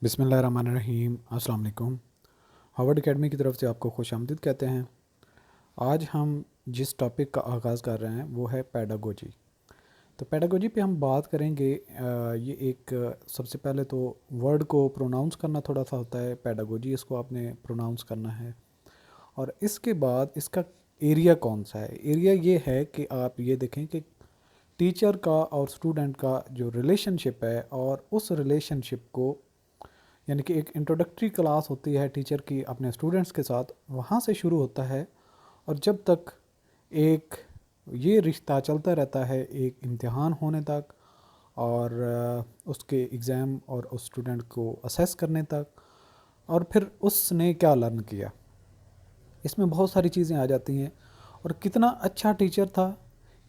बिस्मिल्लाहिर्रहमानिर्रहीम। अस्सलाम वालेकुम। हार्वर्ड एकेडमी की तरफ से आपको खुशामदीद कहते हैं। आज हम जिस टॉपिक का आगाज़ कर रहे हैं वो है पैडागोजी। तो पैडागोजी पे हम बात करेंगे। ये एक सबसे पहले तो वर्ड को प्रोनाउंस करना थोड़ा सा होता है। पैडागोजी इसको आपने प्रोनाउंस करना है और इसके बाद इसका एरिया कौन सा है। एरिया ये है कि आप ये देखें कि टीचर का और स्टूडेंट का जो रिलेशनशिप है और उस रिलेशनशिप को, यानी कि एक इंट्रोडक्टरी क्लास होती है टीचर की अपने स्टूडेंट्स के साथ, वहाँ से शुरू होता है और जब तक एक ये रिश्ता चलता रहता है एक इम्तिहान होने तक और उसके एग्ज़ाम और उस स्टूडेंट को असेस करने तक, और फिर उसने क्या लर्न किया। इसमें बहुत सारी चीज़ें आ जाती हैं और कितना अच्छा टीचर था,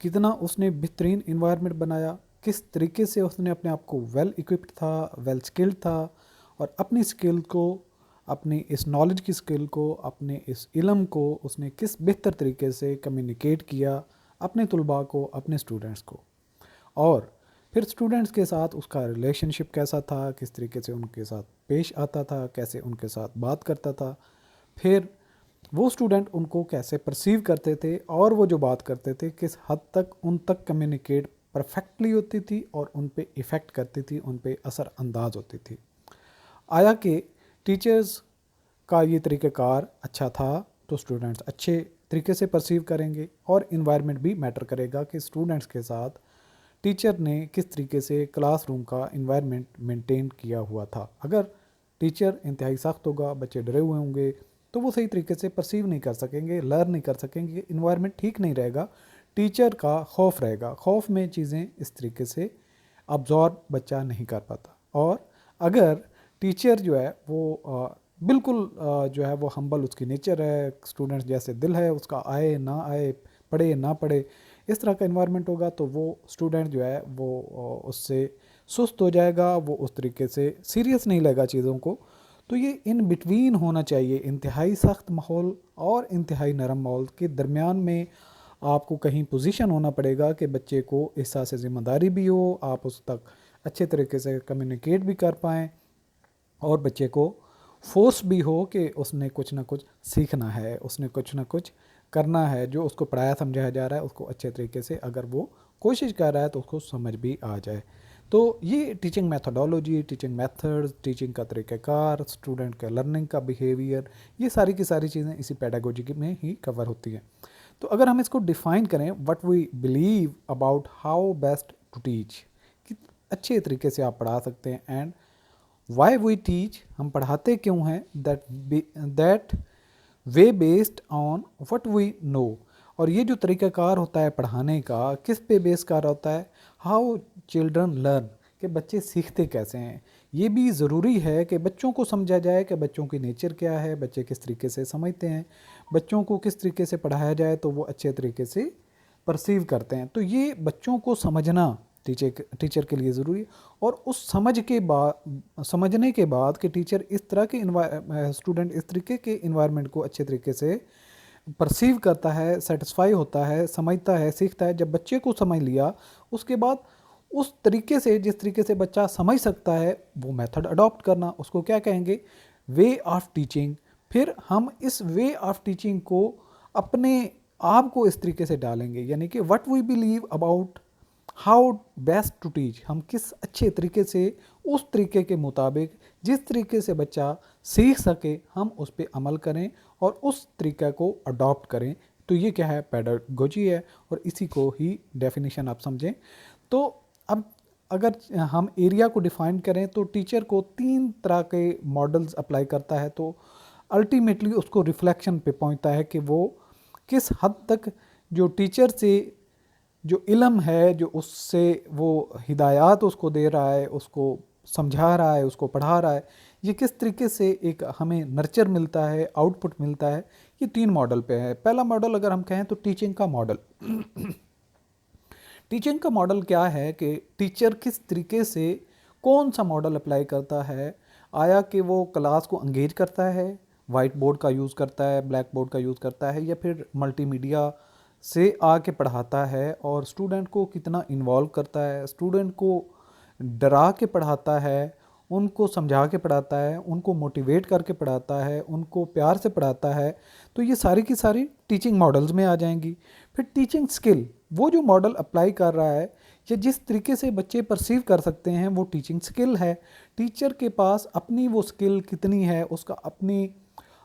कितना उसने बेहतरीन इन्वायरमेंट बनाया, किस तरीके से उसने अपने आप को वेल इक्विप्ड था, वेल स्किल्ड था और अपनी स्किल को, अपनी इस नॉलेज की स्किल को, अपने इस इल्म को उसने किस बेहतर तरीके से कम्युनिकेट किया अपने तलबा को, अपने स्टूडेंट्स को। और फिर स्टूडेंट्स के साथ उसका रिलेशनशिप कैसा था, किस तरीके से उनके साथ पेश आता था, कैसे उनके साथ बात करता था, फिर वो स्टूडेंट उनको कैसे परसीव करते थे और वो जो बात करते थे किस हद तक उन तक कम्युनिकेट परफेक्टली होती थी और उन पे इफ़ेक्ट करती थी, उन पे असर अंदाज होती थी। आया कि टीचर्स का ये तरीक़ाकार अच्छा था तो स्टूडेंट्स अच्छे तरीके से परसीव करेंगे और इन्वायरमेंट भी मैटर करेगा कि स्टूडेंट्स के साथ टीचर ने किस तरीके से क्लासरूम का इन्वायरमेंट मेंटेन किया हुआ था। अगर टीचर इंतहाई सख्त होगा, बच्चे डरे हुए होंगे, तो वो सही तरीके से परसीव नहीं कर सकेंगे, लर्न नहीं कर सकेंगे, इन्वायरमेंट ठीक नहीं रहेगा, टीचर का खौफ रहेगा, खौफ में चीज़ें इस तरीके से अब्जॉर्ब बच्चा नहीं कर पाता। और अगर टीचर जो है वो बिल्कुल जो है वो हम्बल उसकी नेचर है, स्टूडेंट्स जैसे दिल है उसका, आए ना आए, पढ़े ना पढ़े, इस तरह का इन्वायरमेंट होगा तो वो स्टूडेंट जो है वो उससे सुस्त हो जाएगा, वो उस तरीके से सीरियस नहीं लेगा चीज़ों को। तो ये इन बिटवीन होना चाहिए, इंतहाई सख्त माहौल और इंतहाई नरम माहौल के दरमियान में आपको कहीं पोजीशन होना पड़ेगा कि बच्चे को एहसास ज़िम्मेदारी भी हो, आप उस तक अच्छे तरीके से कम्युनिकेट भी कर पाएँ और बच्चे को फोर्स भी हो कि उसने कुछ ना कुछ सीखना है, उसने कुछ ना कुछ करना है, जो उसको पढ़ाया समझाया जा रहा है उसको अच्छे तरीके से अगर वो कोशिश कर रहा है तो उसको समझ भी आ जाए। तो ये teaching methodology, teaching methods, teaching का तरीक़ाकार, स्टूडेंट का लर्निंग का बिहेवियर, ये सारी की सारी चीज़ें इसी पेडागोजी में ही कवर होती हैं। तो अगर हम इसको डिफ़ाइन करें, what we believe about how best to teach, कि अच्छे तरीके से आप पढ़ा सकते हैं, एंड वाई वी टीच, हम पढ़ाते क्यों हैं, that way based on what we know. और ये जो तरीक़ाकार होता है पढ़ाने का, किस पे बेस कर होता है, हाउ चिल्ड्रन लर्न, कि बच्चे सीखते कैसे हैं। ये भी ज़रूरी है कि बच्चों को समझा जाए कि बच्चों की नेचर क्या है, बच्चे किस तरीके से समझते हैं, बच्चों को किस तरीके से पढ़ाया जाए तो वो अच्छे तरीके से परसीव करते हैं। तो ये बच्चों को समझना टीचर के लिए ज़रूरी है। और उस समझने के बाद कि टीचर इस तरह के स्टूडेंट इस तरीके के इन्वायरमेंट को अच्छे तरीके से परसीव करता है, सेटिस्फाई होता है, समझता है, सीखता है। जब बच्चे को समझ लिया, उसके बाद उस तरीके से, जिस तरीके से बच्चा समझ सकता है, वो मेथड अडॉप्ट करना, उसको क्या कहेंगे, वे ऑफ टीचिंग। फिर हम इस वे ऑफ टीचिंग को अपने आप को इस तरीके से डालेंगे, यानी कि what we believe about how best to teach, हम किस अच्छे तरीके से उस तरीके के मुताबिक जिस तरीके से बच्चा सीख सके हम उस पर अमल करें और उस तरीक़ा को अडॉप्ट करें। तो ये क्या है, पेडागोजी है। और इसी को ही डेफिनेशन आप समझें। तो अब अगर हम एरिया को डिफ़ाइन करें तो टीचर को 3 तरह के मॉडल्स अप्लाई करता है, तो अल्टीमेटली उसको रिफ्लेक्शन पे पहुंचता है कि वो किस हद तक जो टीचर से जो इल्म है, जो उससे वो हिदायत उसको दे रहा है, उसको समझा रहा है, उसको पढ़ा रहा है, ये किस तरीके से एक हमें नर्चर मिलता है, आउटपुट मिलता है। ये 3 मॉडल पे है। पहला मॉडल अगर हम कहें तो टीचिंग का मॉडल। टीचिंग का मॉडल क्या है कि टीचर किस तरीके से कौन सा मॉडल अप्लाई करता है। आया कि वो क्लास को एंगेज करता है, वाइट बोर्ड का यूज़ करता है, ब्लैक बोर्ड का यूज़ करता है, या फिर मल्टीमीडिया से आके पढ़ाता है और स्टूडेंट को कितना इन्वॉल्व करता है, स्टूडेंट को डरा के पढ़ाता है, उनको समझा के पढ़ाता है, उनको मोटिवेट करके पढ़ाता है, उनको प्यार से पढ़ाता है, तो ये सारी की सारी टीचिंग मॉडल्स में आ जाएंगी। फिर टीचिंग स्किल, वो जो मॉडल अप्लाई कर रहा है या जिस तरीके से बच्चे परसीव कर सकते हैं वो टीचिंग स्किल है। टीचर के पास अपनी वो स्किल कितनी है, उसका अपनी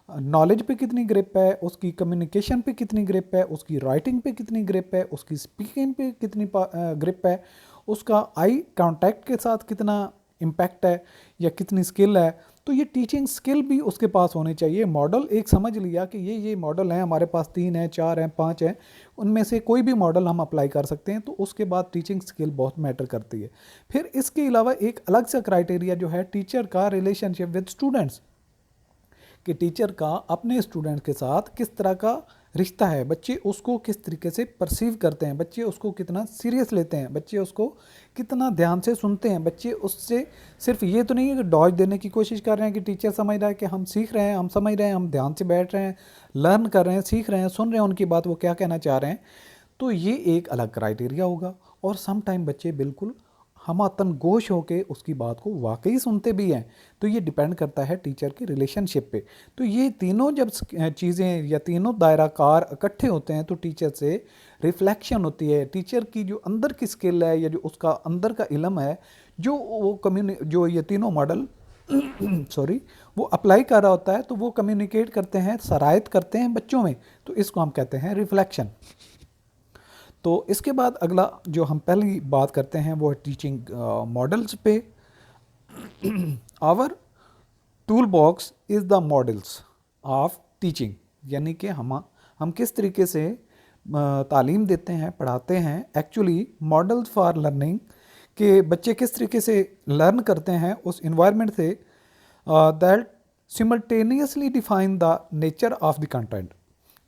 नॉलेज पे कितनी ग्रिप है, उसकी कम्युनिकेशन पे कितनी ग्रिप है, उसकी राइटिंग पे कितनी ग्रिप है, उसकी स्पीकिंग पे कितनी ग्रिप है, उसका आई कांटेक्ट के साथ कितना इम्पैक्ट है या कितनी स्किल है। तो ये टीचिंग स्किल भी उसके पास होने चाहिए। मॉडल एक समझ लिया कि ये मॉडल हैं, हमारे पास 3 हैं, 4 हैं, 5 हैं, उनमें से कोई भी मॉडल हम अप्लाई कर सकते हैं, तो उसके बाद टीचिंग स्किल बहुत मैटर करती है। फिर इसके अलावा एक अलग सा क्राइटेरिया जो है टीचर का रिलेशनशिप विद स्टूडेंट्स, कि टीचर का अपने स्टूडेंट के साथ किस तरह का रिश्ता है, बच्चे उसको किस तरीके से परसीव करते हैं, बच्चे उसको कितना सीरियस लेते हैं, बच्चे उसको कितना ध्यान से सुनते हैं, बच्चे उससे सिर्फ ये तो नहीं है कि डॉज देने की कोशिश कर रहे हैं कि टीचर समझ रहा है कि हम सीख रहे हैं, हम समझ रहे हैं, हम ध्यान से बैठ रहे हैं, लर्न कर रहे हैं, सीख रहे हैं, सुन रहे हैं उनकी बात, वो क्या कहना चाह रहे हैं। तो ये एक अलग क्राइटेरिया होगा। और सम टाइम बच्चे बिल्कुल हमातन गोश होके उसकी बात को वाकई सुनते भी हैं। तो ये डिपेंड करता है टीचर के रिलेशनशिप पे। तो ये तीनों जब चीज़ें या तीनों दायरा कार इकट्ठे होते हैं तो टीचर से रिफ्लेक्शन होती है, टीचर की जो अंदर की स्किल है या जो उसका अंदर का इल्म है, जो वो जो ये तीनों मॉडल सॉरी वो अप्लाई कर रहा होता है, तो वो कम्युनिकेट करते हैं, सरायत करते हैं बच्चों में। तो इसको हम कहते हैं रिफ्लेक्शन। तो इसके बाद अगला जो हम पहली बात करते हैं वो है टीचिंग मॉडल्स पे। Our tool box is the models of teaching, यानी कि हम किस तरीके से तालीम देते हैं, पढ़ाते हैं। एक्चुअली मॉडल्स फॉर लर्निंग, कि बच्चे किस तरीके से लर्न करते हैं उस इन्वायरमेंट से, that simultaneously define the nature of the content,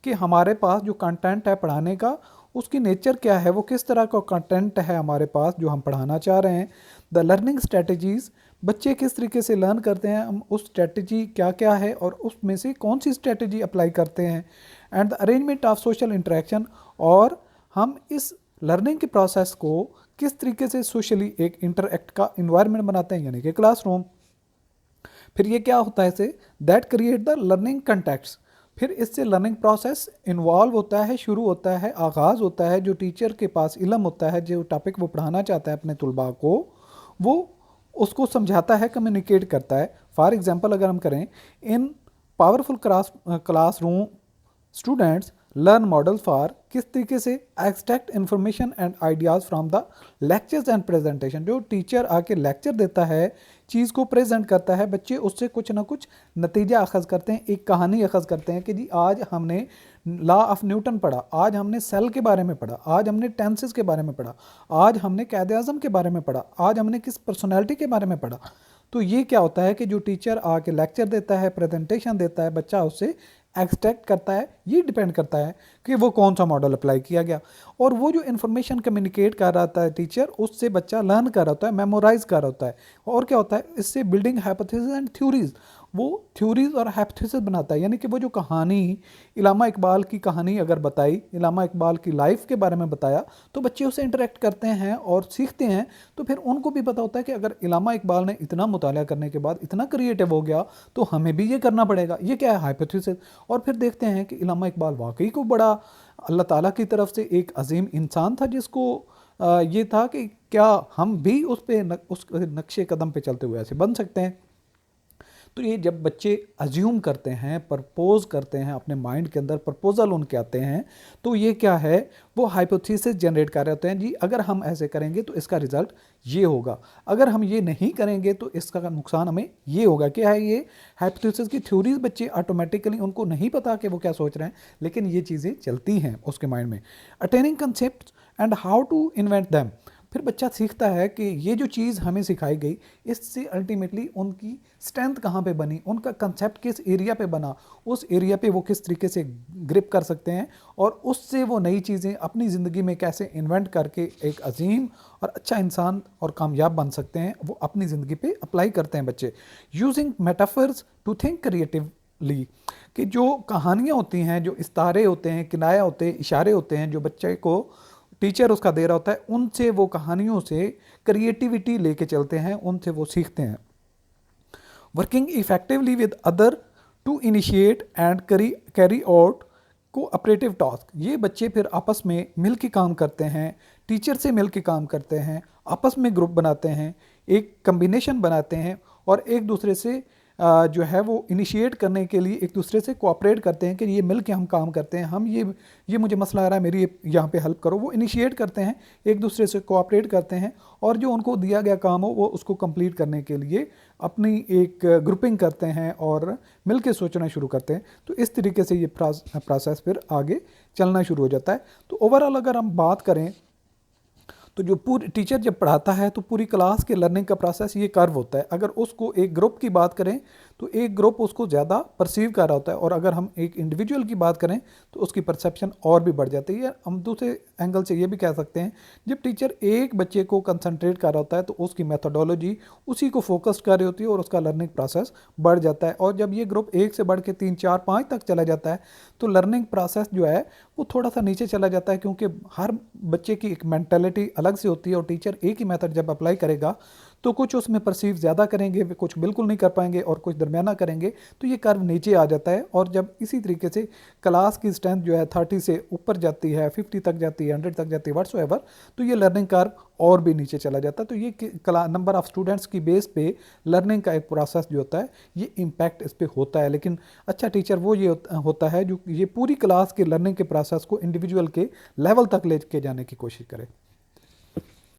कि हमारे पास जो कंटेंट है पढ़ाने का उसकी नेचर क्या है, वो किस तरह का कंटेंट है हमारे पास जो हम पढ़ाना चाह रहे हैं। द लर्निंग स्ट्रेटजीज़, बच्चे किस तरीके से लर्न करते हैं, हम उस स्ट्रेटजी क्या क्या है और उसमें से कौन सी स्ट्रेटजी अप्लाई करते हैं। And the arrangement of social interaction, और हम इस लर्निंग के प्रोसेस को किस तरीके से सोशली एक इंटरेक्ट का इन्वायरमेंट बनाते हैं, यानी कि क्लासरूम। फिर ये क्या होता है इसे, that create the learning contacts, फिर इससे लर्निंग प्रोसेस इन्वॉल्व होता है, शुरू होता है, आगाज़ होता है। जो टीचर के पास इल्म होता है, जो टॉपिक वो पढ़ाना चाहता है अपने तुलबा को, वो उसको समझाता है, कम्युनिकेट करता है। फॉर एग्जांपल अगर हम करें, in powerful classroom students learn model for, किस तरीके से extract information and ideas from the lectures and presentation. जो टीचर आके लेक्चर देता है, चीज़ को प्रेजेंट करता है, बच्चे उससे कुछ ना कुछ नतीजा अखज़ करते हैं, एक कहानी अखज़ करते हैं कि जी आज हमने लॉ ऑफ न्यूटन पढ़ा, आज हमने सेल के बारे में पढ़ा, आज हमने टेंसेस के बारे में पढ़ा, आज हमने कायदे आज़म के बारे में पढ़ा, आज हमने किस पर्सनैलिटी के बारे में पढ़ा। तो ये क्या होता है कि जो टीचर आके लेक्चर देता है, प्रेजेंटेशन देता है, बच्चा उससे एक्सट्रैक्ट करता है। ये डिपेंड करता है कि वो कौन सा मॉडल अप्लाई किया गया, और वो जो इन्फॉर्मेशन कम्युनिकेट कर रहा होता है टीचर, उससे बच्चा लर्न कर रहा होता है, मेमोराइज कर रहा होता है। और क्या होता है, इससे बिल्डिंग हाइपोथेसिस एंड थ्योरीज, वो थ्योरीज और हाइपोथेसिस बनाता है। यानी कि वो जो कहानी, इलामा इकबाल की कहानी अगर बताई, इलामा इकबाल की लाइफ के बारे में बताया, तो बच्चे उससे इंटरेक्ट करते हैं और सीखते हैं। तो फिर उनको भी पता होता है कि अगर इलामा इकबाल ने इतना मुताला करने के बाद इतना क्रिएटिव हो गया, तो हमें भी ये करना पड़ेगा। ये क्या है, हाइपोथेसिस। और फिर देखते हैं कि इलामा इकबाल वाकई को बड़ा अल्लाह ताला की तरफ से एक अजीम इंसान था, जिसको ये था कि क्या हम भी उस नक्शे कदम पे चलते हुए ऐसे बन सकते हैं। तो ये जब बच्चे अज्यूम करते हैं, प्रपोज करते हैं, अपने माइंड के अंदर प्रपोजल उनके आते हैं, तो ये क्या है, वो हाइपोथेसिस जनरेट कर रहे होते हैं। जी अगर हम ऐसे करेंगे तो इसका रिजल्ट ये होगा, अगर हम ये नहीं करेंगे तो इसका नुकसान हमें ये होगा। क्या है ये हाइपोथेसिस की थ्योरीज, बच्चे ऑटोमेटिकली, उनको नहीं पता कि वो क्या सोच रहे हैं, लेकिन ये चीज़ें चलती हैं उसके माइंड में। Attaining concept and how to invent them, फिर बच्चा सीखता है कि ये जो चीज़ हमें सिखाई गई, इससे अल्टीमेटली उनकी स्ट्रेंथ कहाँ पे बनी, उनका कंसेप्ट किस एरिया पे बना, उस एरिया पे वो किस तरीके से ग्रिप कर सकते हैं, और उससे वो नई चीज़ें अपनी ज़िंदगी में कैसे इन्वेंट करके एक अजीम और अच्छा इंसान और कामयाब बन सकते हैं, वो अपनी ज़िंदगी पे अप्लाई करते हैं बच्चे। Using metaphors to think creatively, कि जो कहानियाँ होती हैं, जो इस्तारे होते हैं, किनाया होते हैं, इशारे होते हैं, जो बच्चे को टीचर उसका दे रहा होता है, उनसे वो कहानियों से क्रिएटिविटी लेके चलते हैं, उनसे वो सीखते हैं। Working effectively with other to initiate and carry out cooperative task. ये बच्चे फिर आपस में मिल के काम करते हैं, टीचर से मिल के काम करते हैं, आपस में ग्रुप बनाते हैं, एक कम्बिनेशन बनाते हैं और एक दूसरे से जो है वो इनिशिएट करने के लिए एक दूसरे से कोऑपरेट करते हैं कि ये मिल के हम काम करते हैं, हम ये मुझे मसला आ रहा है, मेरी यहाँ पे हेल्प करो। वो इनिशिएट करते हैं, एक दूसरे से कोऑपरेट करते हैं और जो उनको दिया गया काम हो वो उसको कंप्लीट करने के लिए अपनी एक ग्रुपिंग करते हैं और मिल के सोचना शुरू करते हैं। तो इस तरीके से ये प्रोसेस फिर आगे चलना शुरू हो जाता है। तो ओवरऑल अगर हम बात करें तो जो पूरी टीचर जब पढ़ाता है तो पूरी क्लास के लर्निंग का प्रोसेस ये कर्व होता है। अगर उसको एक ग्रुप की बात करें तो एक ग्रुप उसको ज़्यादा परसीव कर रहा होता है और अगर हम एक इंडिविजुअल की बात करें तो उसकी परसेप्शन और भी बढ़ जाती है। हम दूसरे एंगल से ये भी कह सकते हैं जब टीचर एक बच्चे को कंसंट्रेट कर रहा होता है तो उसकी मेथोडोलॉजी उसी को फोकस कर रही होती है और उसका लर्निंग प्रोसेस बढ़ जाता है। और जब ये ग्रुप एक से बढ़ के 3, 4, 5 तक चला जाता है तो लर्निंग प्रोसेस जो है वो थोड़ा सा नीचे चला जाता है, क्योंकि हर बच्चे की एक मेंटालिटी अलग से होती है और टीचर एक ही मेथड जब अप्लाई करेगा तो कुछ उसमें परसीव ज़्यादा करेंगे, कुछ बिल्कुल नहीं कर पाएंगे और कुछ दरमियाना करेंगे, तो ये कर्व नीचे आ जाता है। और जब इसी तरीके से क्लास की स्ट्रेंथ जो है 30 से ऊपर जाती है, 50 तक जाती है, 100 तक जाती है, व्हाट्सएवर, तो ये लर्निंग कर्व और भी नीचे चला जाता है। तो ये नंबर ऑफ स्टूडेंट्स की बेस पे लर्निंग का एक प्रोसेस जो होता है ये इम्पैक्ट इस पर होता है। लेकिन अच्छा टीचर वो ये होता है जो ये पूरी क्लास के लर्निंग के प्रोसेस को इंडिविजुअल के लेवल तक लेके जाने की कोशिश करे।